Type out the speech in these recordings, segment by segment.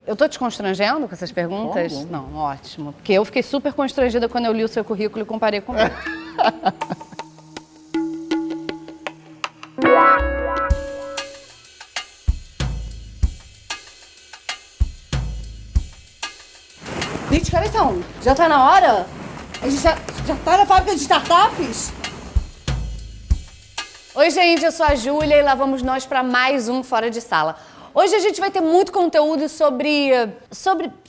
Eu tô te constrangendo com essas perguntas? Como? Não, ótimo. Porque eu fiquei super constrangida quando eu li o seu currículo e comparei com o meu. Gente, que horas são? Já tá na hora? A gente já tá na fábrica de startups? Oi, gente, eu sou a Júlia e lá vamos nós para mais um Fora de Sala. Hoje a gente vai ter muito conteúdo sobre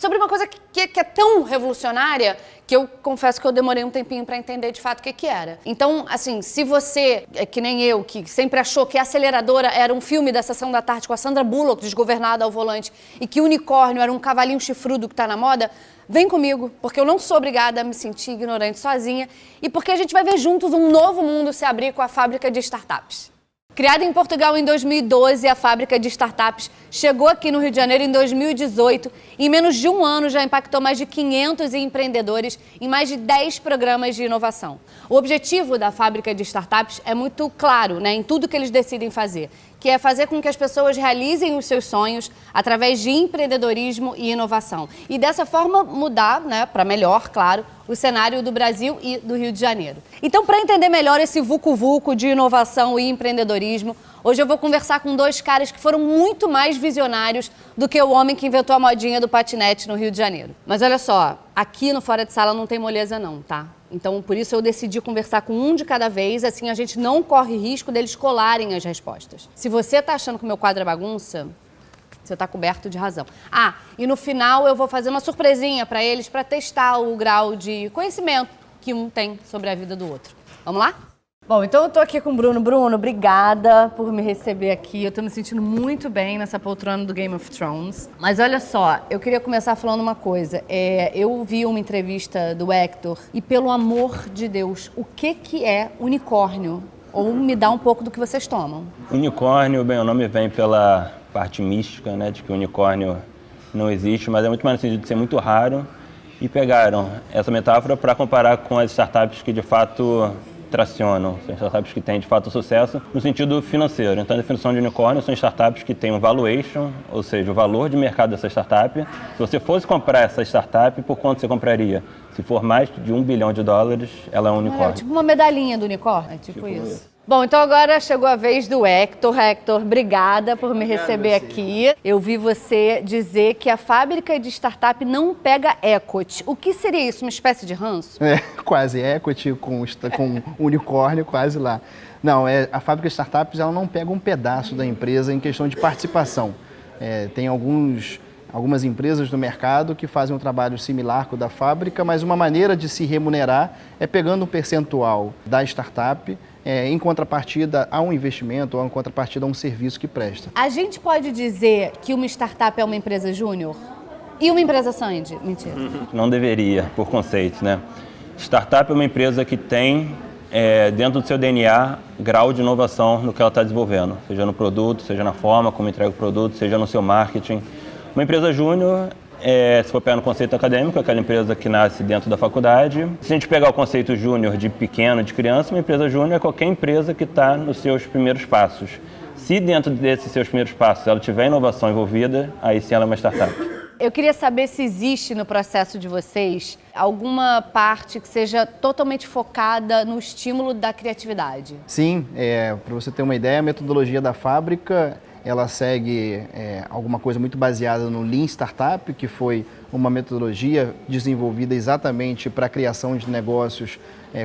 uma coisa que é tão revolucionária que eu confesso que eu demorei um tempinho para entender de fato o que era. Então, assim, se você, é que nem eu, que sempre achou que a Aceleradora era um filme da Sessão da Tarde com a Sandra Bullock, desgovernada ao volante, e que o unicórnio era um cavalinho chifrudo que tá na moda, vem comigo, porque eu não sou obrigada a me sentir ignorante sozinha e porque a gente vai ver juntos um novo mundo se abrir com a fábrica de startups. Criada em Portugal em 2012, a fábrica de startups chegou aqui no Rio de Janeiro em 2018 e em menos de um ano já impactou mais de 500 empreendedores em mais de 10 programas de inovação. O objetivo da fábrica de startups é muito claro, né, em tudo que eles decidem fazer, que é fazer com que as pessoas realizem os seus sonhos através de empreendedorismo e inovação. E dessa forma mudar, né, para melhor, claro, o cenário do Brasil e do Rio de Janeiro. Então, para entender melhor esse vucu-vucu de inovação e empreendedorismo, hoje eu vou conversar com dois caras que foram muito mais visionários do que o homem que inventou a modinha do patinete no Rio de Janeiro. Mas olha só, aqui no Fora de Sala não tem moleza não, tá? Então, por isso eu decidi conversar com um de cada vez, assim a gente não corre risco deles colarem as respostas. Se você tá achando que o meu quadro é bagunça, você tá coberto de razão. Ah, e no final eu vou fazer uma surpresinha para eles para testar o grau de conhecimento que um tem sobre a vida do outro. Vamos lá? Bom, então eu tô aqui com o Bruno. Bruno, obrigada por me receber aqui. Eu tô me sentindo muito bem nessa poltrona do Game of Thrones. Mas olha só, eu queria começar falando uma coisa. Eu vi uma entrevista do Hector e, pelo amor de Deus, o que é unicórnio? Ou me dá um pouco do que vocês tomam. Unicórnio, bem, o nome vem pela parte mística, né, de que o unicórnio não existe, mas é muito mais no sentido de ser muito raro. E pegaram essa metáfora para comparar com as startups que de fato tracionam, são startups que têm de fato sucesso no sentido financeiro. Então a definição de unicórnio são startups que têm um valuation, ou seja, o valor de mercado dessa startup. Se você fosse comprar essa startup, por quanto você compraria? Se for mais de $1 bilhão, ela é um unicórnio. É tipo uma medalhinha do unicórnio? É tipo isso. Bom, então agora chegou a vez do Hector. Hector, obrigada por me receber aqui. Eu vi você dizer que a fábrica de startup não pega equity. O que seria isso? Uma espécie de ranço? É, quase equity com unicórnio, quase lá. Não, a fábrica de startups ela não pega um pedaço da empresa em questão de participação. Tem algumas empresas no mercado que fazem um trabalho similar com o da fábrica, mas uma maneira de se remunerar é pegando um percentual da startup em contrapartida a um investimento ou em contrapartida a um serviço que presta. A gente pode dizer que uma startup é uma empresa júnior? E uma empresa Sandy? Mentira. Não deveria, por conceito, né? Startup é uma empresa que tem, dentro do seu DNA, grau de inovação no que ela está desenvolvendo, seja no produto, seja na forma como entrega o produto, seja no seu marketing. Uma empresa júnior, se for pegar no conceito acadêmico, é aquela empresa que nasce dentro da faculdade. Se a gente pegar o conceito júnior de pequeno, de criança, uma empresa júnior é qualquer empresa que está nos seus primeiros passos. Se dentro desses seus primeiros passos ela tiver inovação envolvida, aí sim ela é uma startup. Eu queria saber se existe no processo de vocês alguma parte que seja totalmente focada no estímulo da criatividade. Sim, para você ter uma ideia, a metodologia da fábrica ela segue alguma coisa muito baseada no Lean Startup, que foi uma metodologia desenvolvida exatamente para a criação de negócios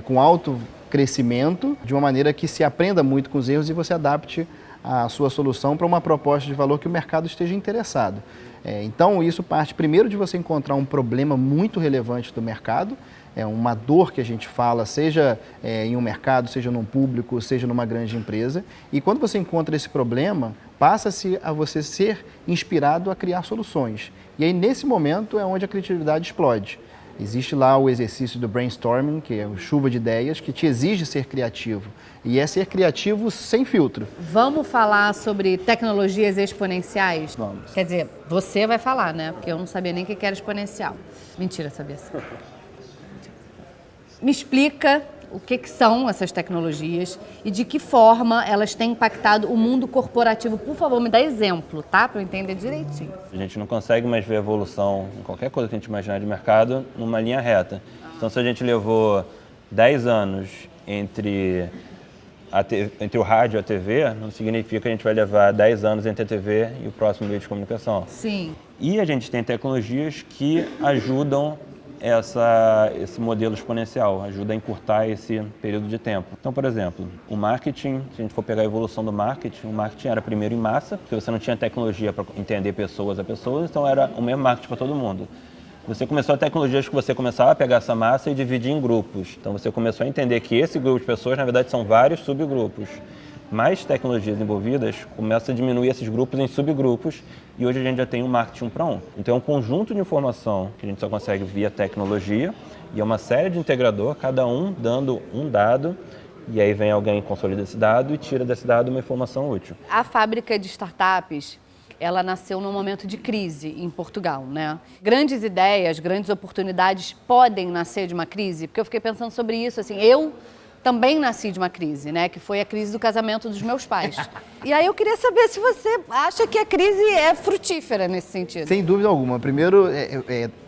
com alto crescimento, de uma maneira que se aprenda muito com os erros e você adapte a sua solução para uma proposta de valor que o mercado esteja interessado. Então, isso parte primeiro de você encontrar um problema muito relevante do mercado, uma dor que a gente fala, seja em um mercado, seja num público, seja numa grande empresa. E quando você encontra esse problema, passa-se a você ser inspirado a criar soluções. E aí, nesse momento, é onde a criatividade explode. Existe lá o exercício do brainstorming, que é o chuva de ideias, que te exige ser criativo. E é ser criativo sem filtro. Vamos falar sobre tecnologias exponenciais? Vamos. Quer dizer, você vai falar, né? Porque eu não sabia nem o que era exponencial. Mentira, sabia sim. Me explica o que são essas tecnologias e de que forma elas têm impactado o mundo corporativo. Por favor, me dá exemplo, tá? Para eu entender direitinho. A gente não consegue mais ver evolução em qualquer coisa que a gente imaginar de mercado numa linha reta. Então, se a gente levou 10 anos entre o rádio e a TV, não significa que a gente vai levar 10 anos entre a TV e o próximo meio de comunicação. Sim. E a gente tem tecnologias que ajudam esse modelo exponencial, ajuda a encurtar esse período de tempo. Então, por exemplo, o marketing, se a gente for pegar a evolução do marketing, o marketing era primeiro em massa, porque você não tinha tecnologia para entender pessoas a pessoas, então era o mesmo marketing para todo mundo. Você começou a tecnologias que você começava a pegar essa massa e dividir em grupos. Então você começou a entender que esse grupo de pessoas, na verdade, são vários subgrupos. Mais tecnologias envolvidas, começa a diminuir esses grupos em subgrupos e hoje a gente já tem um marketing 1 para 1. Então é um conjunto de informação que a gente só consegue via tecnologia e é uma série de integrador, cada um dando um dado e aí vem alguém e consolida esse dado e tira desse dado uma informação útil. A fábrica de startups, ela nasceu num momento de crise em Portugal, né? Grandes ideias, grandes oportunidades podem nascer de uma crise? Porque eu fiquei pensando sobre isso, assim, eu também nasci de uma crise, né? Que foi a crise do casamento dos meus pais. E aí eu queria saber se você acha que a crise é frutífera nesse sentido. Sem dúvida alguma. Primeiro,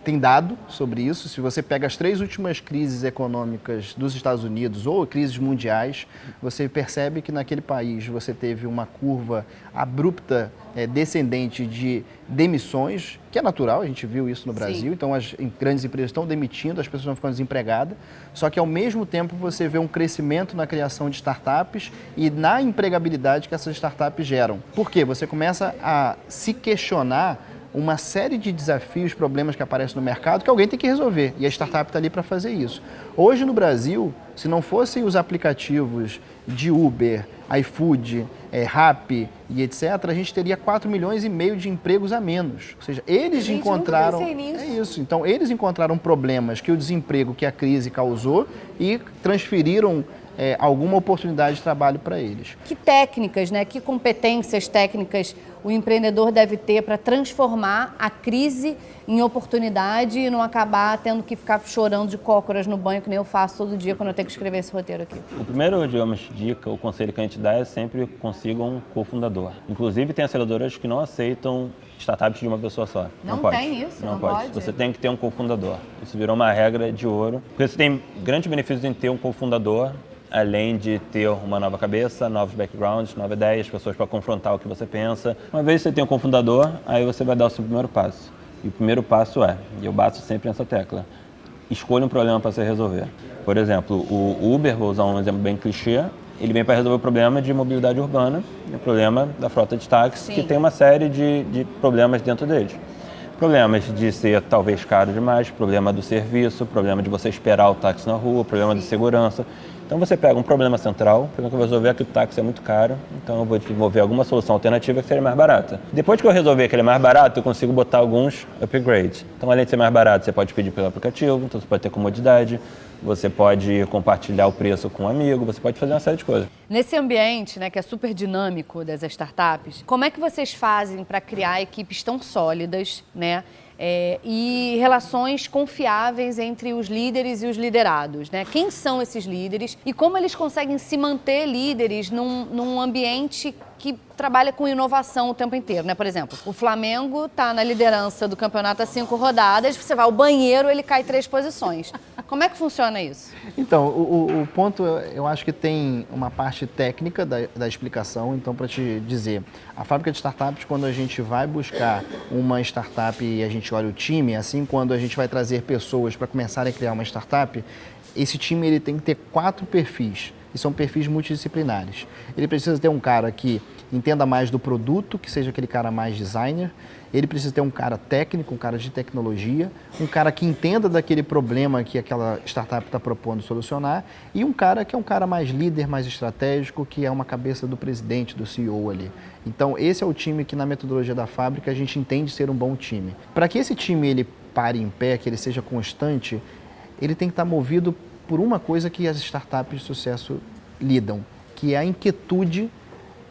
tem dado sobre isso. Se você pega as 3 últimas crises econômicas dos Estados Unidos ou crises mundiais, você percebe que naquele país você teve uma curva abrupta, descendente de demissões, que é natural, a gente viu isso no Brasil. Sim. Então as grandes empresas estão demitindo, as pessoas estão ficando desempregadas, só que ao mesmo tempo você vê um crescimento na criação de startups e na empregabilidade que essas startups geram. Por quê? Você começa a se questionar uma série de desafios, problemas que aparecem no mercado que alguém tem que resolver e a startup está ali para fazer isso. Hoje no Brasil, se não fossem os aplicativos de Uber, iFood, Rappi e etc., a gente teria 4,5 milhões de empregos a menos. Ou seja, eles encontraram... Nunca pensei nisso. É isso. Então, eles encontraram problemas que o desemprego, que a crise causou e transferiram alguma oportunidade de trabalho para eles. Que técnicas, né? Que competências técnicas o empreendedor deve ter para transformar a crise em oportunidade e não acabar tendo que ficar chorando de cócoras no banho, que nem eu faço todo dia quando eu tenho que escrever esse roteiro aqui? O primeiro, digamos, dica, o conselho que a gente dá é sempre consigam um cofundador. Inclusive, tem aceleradoras que não aceitam startups de uma pessoa só. Não pode. Tem isso? Não pode. Você tem que ter um cofundador. Isso virou uma regra de ouro. Porque você tem grandes benefícios em ter um cofundador, além de ter uma nova cabeça, novos backgrounds, novas ideias, pessoas para confrontar o que você pensa. Uma vez que você tem um cofundador, aí você vai dar o seu primeiro passo. E o primeiro passo e eu bato sempre nessa tecla, escolha um problema para você resolver. Por exemplo, o Uber, vou usar um exemplo bem clichê, ele vem para resolver o problema de mobilidade urbana, o problema da frota de táxi, que tem uma série de problemas dentro dele. Problemas de ser talvez caro demais, problema do serviço, problema de você esperar o táxi na rua, problema de segurança. Então você pega um problema central, o problema que eu vou resolver é que o táxi é muito caro, então eu vou desenvolver alguma solução alternativa que seja mais barata. Depois que eu resolver que ele é mais barato, eu consigo botar alguns upgrades. Então além de ser mais barato, você pode pedir pelo aplicativo, então você pode ter comodidade, você pode compartilhar o preço com um amigo, você pode fazer uma série de coisas. Nesse ambiente, né, que é super dinâmico das startups, como é que vocês fazem para criar equipes tão sólidas, né? E relações confiáveis entre os líderes e os liderados, né? Quem são esses líderes e como eles conseguem se manter líderes num ambiente que trabalha com inovação o tempo inteiro, né? Por exemplo, o Flamengo está na liderança do campeonato há 5 rodadas, você vai ao banheiro, ele cai 3 posições. Como é que funciona isso? Então, o ponto, eu acho que tem uma parte técnica da explicação. Então, para te dizer, a fábrica de startups, quando a gente vai buscar uma startup e a gente olha o time, assim, quando a gente vai trazer pessoas para começar a criar uma startup, esse time ele tem que ter 4 perfis. E são perfis multidisciplinares. Ele precisa ter um cara que entenda mais do produto, que seja aquele cara mais designer. Ele precisa ter um cara técnico, um cara de tecnologia, um cara que entenda daquele problema que aquela startup está propondo solucionar e um cara que é um cara mais líder, mais estratégico, que é uma cabeça do presidente, do CEO ali. Então, esse é o time que na metodologia da fábrica a gente entende ser um bom time. Para que esse time ele pare em pé, que ele seja constante, ele tem que estar movido por uma coisa que as startups de sucesso lidam, que é a inquietude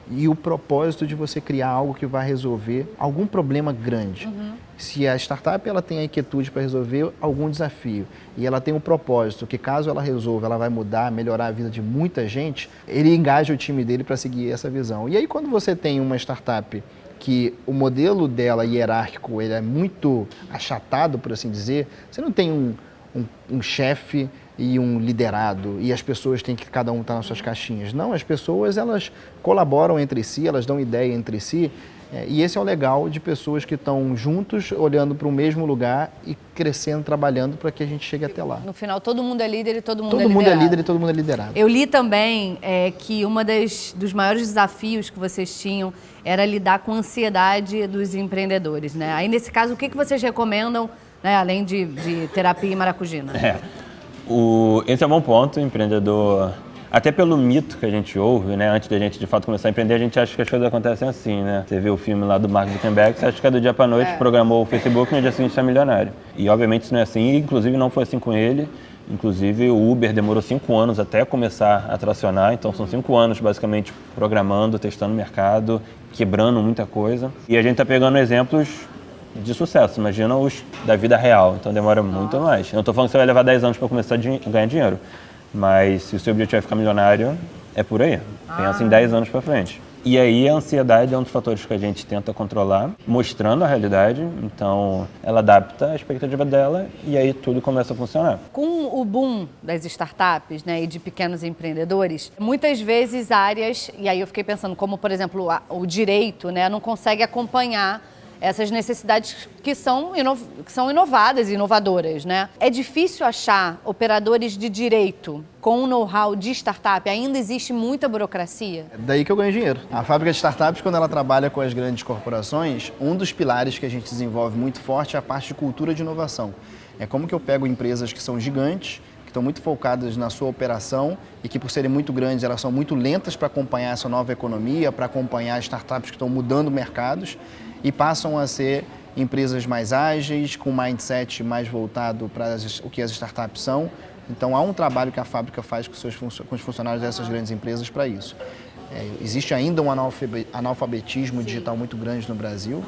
e o propósito de você criar algo que vai resolver algum problema grande. Se a startup ela tem a inquietude para resolver algum desafio e ela tem um propósito que, caso ela resolva, ela vai mudar, melhorar a vida de muita gente, ele engaja o time dele para seguir essa visão. E aí, quando você tem uma startup que o modelo dela hierárquico ele é muito achatado, por assim dizer, você não tem um chefe e um liderado e as pessoas têm que cada um estar nas suas caixinhas. Não, as pessoas elas colaboram entre si, elas dão ideia entre si. E esse é o legal de pessoas que estão juntos, olhando para o mesmo lugar e crescendo, trabalhando para que a gente chegue até lá. No final, todo mundo é líder e todo mundo Todo é mundo liderado. é líder e todo mundo é liderado. Eu li também que dos maiores desafios que vocês tinham era lidar com a ansiedade dos empreendedores, né? Aí, nesse caso, o que vocês recomendam, né, além de terapia e maracujina? Esse é um bom ponto, empreendedor. Até pelo mito que a gente ouve, né? Antes da gente de fato começar a empreender, a gente acha que as coisas acontecem assim, né? Você vê o filme lá do Mark Zuckerberg, você acha que é do dia pra noite, programou o Facebook e no dia seguinte está milionário. E obviamente isso não é assim, inclusive não foi assim com ele. Inclusive o Uber demorou 5 anos até começar a tracionar, então são 5 anos basicamente programando, testando o mercado, quebrando muita coisa. E a gente está pegando exemplos de sucesso, imagina os da vida real, então demora muito mais. Eu não estou falando que você vai levar 10 anos para começar a ganhar dinheiro, mas se o seu objetivo é ficar milionário, é por aí. Pensa em 10 anos para frente. E aí a ansiedade é um dos fatores que a gente tenta controlar, mostrando a realidade, então ela adapta a expectativa dela e aí tudo começa a funcionar. Com o boom das startups, né, e de pequenos empreendedores, muitas vezes áreas, e aí eu fiquei pensando como, por exemplo, o direito, né, não consegue acompanhar essas necessidades que são inovadas e inovadoras, né? É difícil achar operadores de direito com know-how de startup? Ainda existe muita burocracia? É daí que eu ganho dinheiro. A fábrica de startups, quando ela trabalha com as grandes corporações, um dos pilares que a gente desenvolve muito forte é a parte de cultura de inovação. É como que eu pego empresas que são gigantes, que estão muito focadas na sua operação e que, por serem muito grandes, elas são muito lentas para acompanhar essa nova economia, para acompanhar startups que estão mudando mercados, e passam a ser empresas mais ágeis, com um mindset mais voltado para o que as startups são. Então, há um trabalho que a fábrica faz com os funcionários dessas grandes empresas para isso. Existe ainda um analfabetismo digital muito grande no Brasil.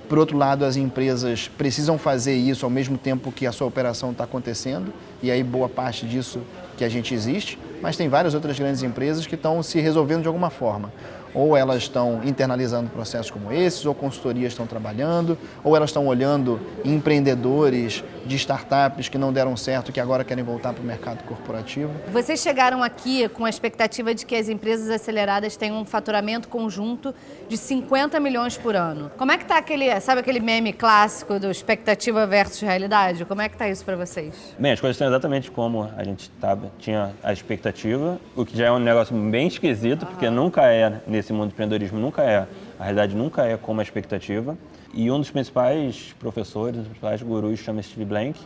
Por outro lado, as empresas precisam fazer isso ao mesmo tempo que a sua operação está acontecendo, e aí boa parte disso que a gente existe, mas tem várias outras grandes empresas que estão se resolvendo de alguma forma. Ou elas estão internalizando processos como esses, ou consultorias estão trabalhando, ou elas estão olhando empreendedores de startups que não deram certo, que agora querem voltar para o mercado corporativo. Vocês chegaram aqui com a expectativa de que as empresas aceleradas tenham um faturamento conjunto de 50 milhões por ano. Como é que está aquele meme clássico do expectativa versus realidade? Como é que está isso para vocês? Bem, as coisas estão exatamente como a gente tinha a expectativa, o que já é um negócio bem esquisito, porque nunca é, nesse mundo do empreendedorismo, a realidade nunca é como a expectativa. E um dos principais professores, um dos principais gurus, chama Steve Blank,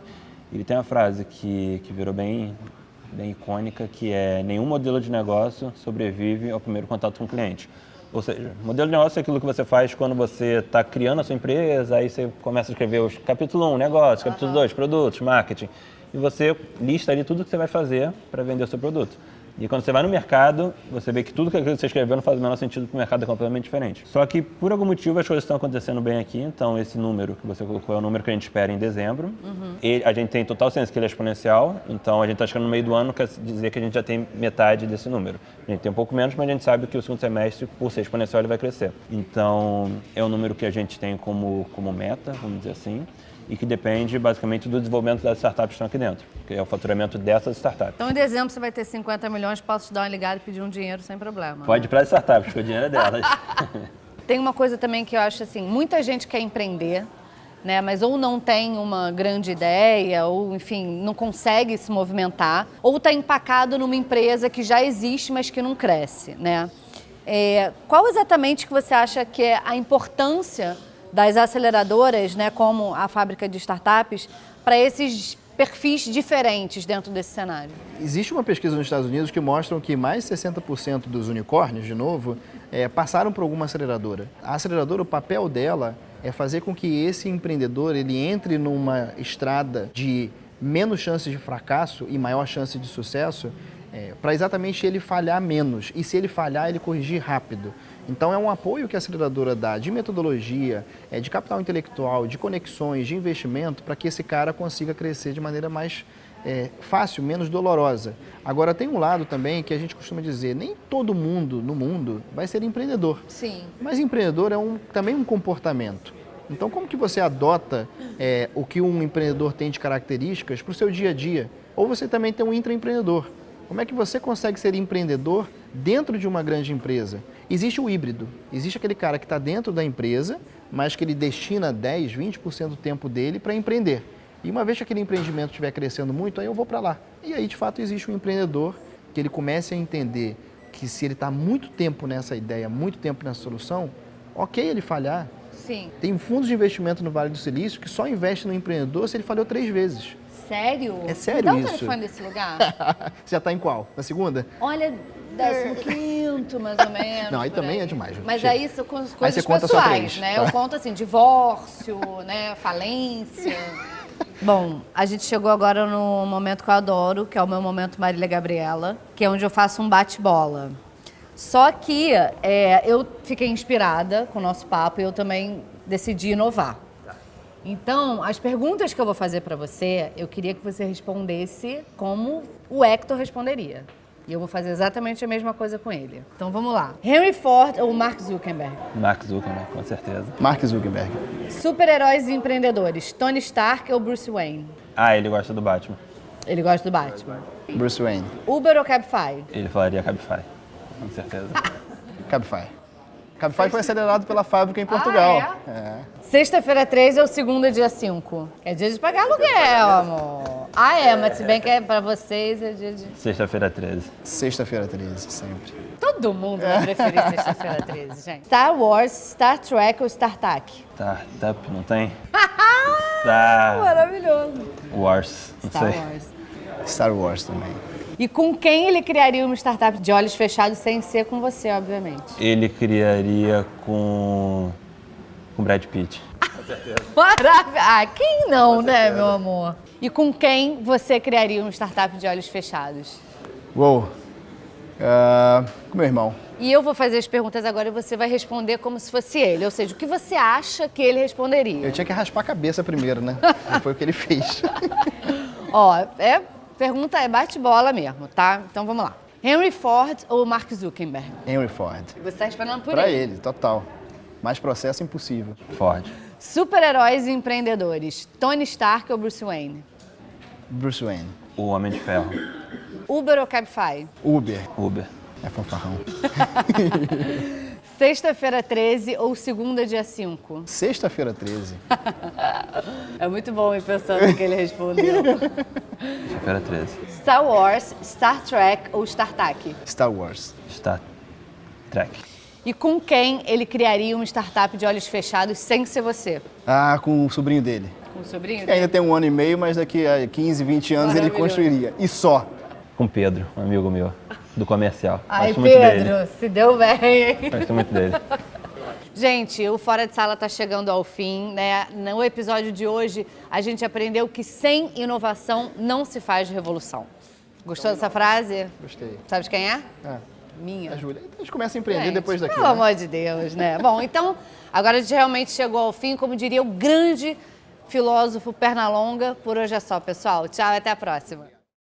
ele tem uma frase que virou bem icônica, que é: nenhum modelo de negócio sobrevive ao primeiro contato com o cliente. Ou seja, modelo de negócio é aquilo que você faz quando você está criando a sua empresa, aí você começa a escrever os capítulo 1, negócio, capítulo 2, produtos, marketing, e você lista ali tudo que você vai fazer para vender o seu produto. E quando você vai no mercado, você vê que tudo que você escreveu não faz o menor sentido, porque o mercado é completamente diferente. Só que, por algum motivo, as coisas estão acontecendo bem aqui. Então, esse número que você colocou é o número que a gente espera em dezembro. A gente tem total ciência que ele é exponencial. Então, a gente está chegando no meio do ano, quer dizer que a gente já tem metade desse número. A gente tem um pouco menos, mas a gente sabe que o segundo semestre, por ser exponencial, ele vai crescer. Então, é um número que a gente tem como meta, vamos dizer assim, e que depende basicamente do desenvolvimento das startups que estão aqui dentro, que é o faturamento dessas startups. Então, em dezembro você vai ter 50 milhões, posso te dar uma ligada e pedir um dinheiro sem problema. Pode ir para as startups, porque o dinheiro é delas. Tem uma coisa também que eu acho assim, muita gente quer empreender, né, mas ou não tem uma grande ideia, ou enfim, não consegue se movimentar, ou está empacado numa empresa que já existe, mas que não cresce, né? Qual exatamente que você acha que é a importância das aceleradoras, né, como a fábrica de startups, para esses perfis diferentes dentro desse cenário? Existe uma pesquisa nos Estados Unidos que mostra que mais de 60% dos unicórnios, de novo, passaram por alguma aceleradora. A aceleradora, o papel dela é fazer com que esse empreendedor ele entre numa estrada de menos chance de fracasso e maior chance de sucesso, para exatamente ele falhar menos. E se ele falhar, ele corrigir rápido. Então é um apoio que a aceleradora dá de metodologia, de capital intelectual, de conexões, de investimento, para que esse cara consiga crescer de maneira mais fácil, menos dolorosa. Agora tem um lado também que a gente costuma dizer, nem todo mundo no mundo vai ser empreendedor. Sim. Mas empreendedor é também um comportamento. Então como que você adota o que um empreendedor tem de características para o seu dia a dia? Ou você também tem um intraempreendedor. Como é que você consegue ser empreendedor dentro de uma grande empresa? Existe o híbrido. Existe aquele cara que está dentro da empresa, mas que ele destina 10, 20% do tempo dele para empreender. E uma vez que aquele empreendimento estiver crescendo muito, aí eu vou para lá. E aí, de fato, existe um empreendedor que ele comece a entender que se ele está muito tempo nessa ideia, muito tempo nessa solução, ok ele falhar. Sim. Tem fundos de investimento no Vale do Silício que só investe no empreendedor se ele falhou 3 vezes. Sério? É sério Dá o isso. telefone desse lugar? Você já está em qual? Na segunda? Olha, 15º, mais ou menos. Não, aí por também é demais. Mas Chega. aí são coisas você conta só pessoais, 3, né? tá? Eu conto assim, divórcio, né? Falência. Bom, a gente chegou agora no momento que eu adoro, que é o meu momento Marília Gabriela, que é onde eu faço um bate-bola. Só que eu fiquei inspirada com o nosso papo e eu também decidi inovar. Então, as perguntas que eu vou fazer para você, eu queria que você respondesse como o Hector responderia. E eu vou fazer exatamente a mesma coisa com ele. Então, vamos lá. Henry Ford ou Mark Zuckerberg? Mark Zuckerberg, com certeza. Mark Zuckerberg. Super-heróis e empreendedores, Tony Stark ou Bruce Wayne? Ah, ele gosta do Batman. Ele gosta do Batman. Bruce Wayne. Uber ou Cabify? Ele falaria Cabify, com certeza. Cabify. Cabify foi acelerado pela fábrica em Portugal. Sexta-feira 13 ou segunda, dia 5? É dia de pagar aluguel, amor. Mas se bem que é pra vocês, é dia de... Sexta-feira 13. Sexta-feira 13, sempre. Todo mundo vai preferir sexta-feira 13, gente. Star Wars, Star Trek ou Star Trek? Startup, não tem? Star Maravilhoso. Wars, não Star sei. Wars. Star Wars também. E com quem ele criaria uma startup de olhos fechados sem ser com você, obviamente? Ele criaria com Brad Pitt. Maravilha! Quem não, né, meu amor? E com quem você criaria uma startup de olhos fechados? Uou. Com meu irmão. E eu vou fazer as perguntas agora e você vai responder como se fosse ele. Ou seja, o que você acha que ele responderia? Eu tinha que raspar a cabeça primeiro, né? E foi o que ele fez. Pergunta é bate-bola mesmo, tá? Então vamos lá. Henry Ford ou Mark Zuckerberg? Henry Ford. Você tá esperando por Pra ele. ele, total. Mais processo impossível. Ford. Super-heróis e empreendedores, Tony Stark ou Bruce Wayne? Bruce Wayne. O Homem de Ferro. Uber ou Cabify? Uber. Uber. É fanfarrão. Sexta-feira 13 ou segunda, dia 5? Sexta-feira 13. É muito bom ir pensando no que ele respondeu. Sexta-feira 13. Star Wars, Star Trek ou Star Trek? Star Wars. Star Trek. E com quem ele criaria uma startup de olhos fechados sem ser você? Com o sobrinho dele. Com o sobrinho? Que ainda tem 1 ano e meio, mas daqui a 15, 20 anos ele Maravilhoso. construiria. E só. Com Pedro, um amigo meu, do comercial. Ai, Gosto muito dele. Pedro, se deu bem. Gosto muito dele. Gente, o Fora de Sala está chegando ao fim, né? No episódio de hoje, a gente aprendeu que sem inovação não se faz revolução. Gostou dessa frase? Gostei. Sabe de quem é? A Minha. Júlia. A gente começa a empreender Gente, depois daqui. Pelo né? amor de Deus, né? Bom, então, agora a gente realmente chegou ao fim, como diria o grande filósofo Pernalonga. Por hoje é só, pessoal. Tchau e até a próxima.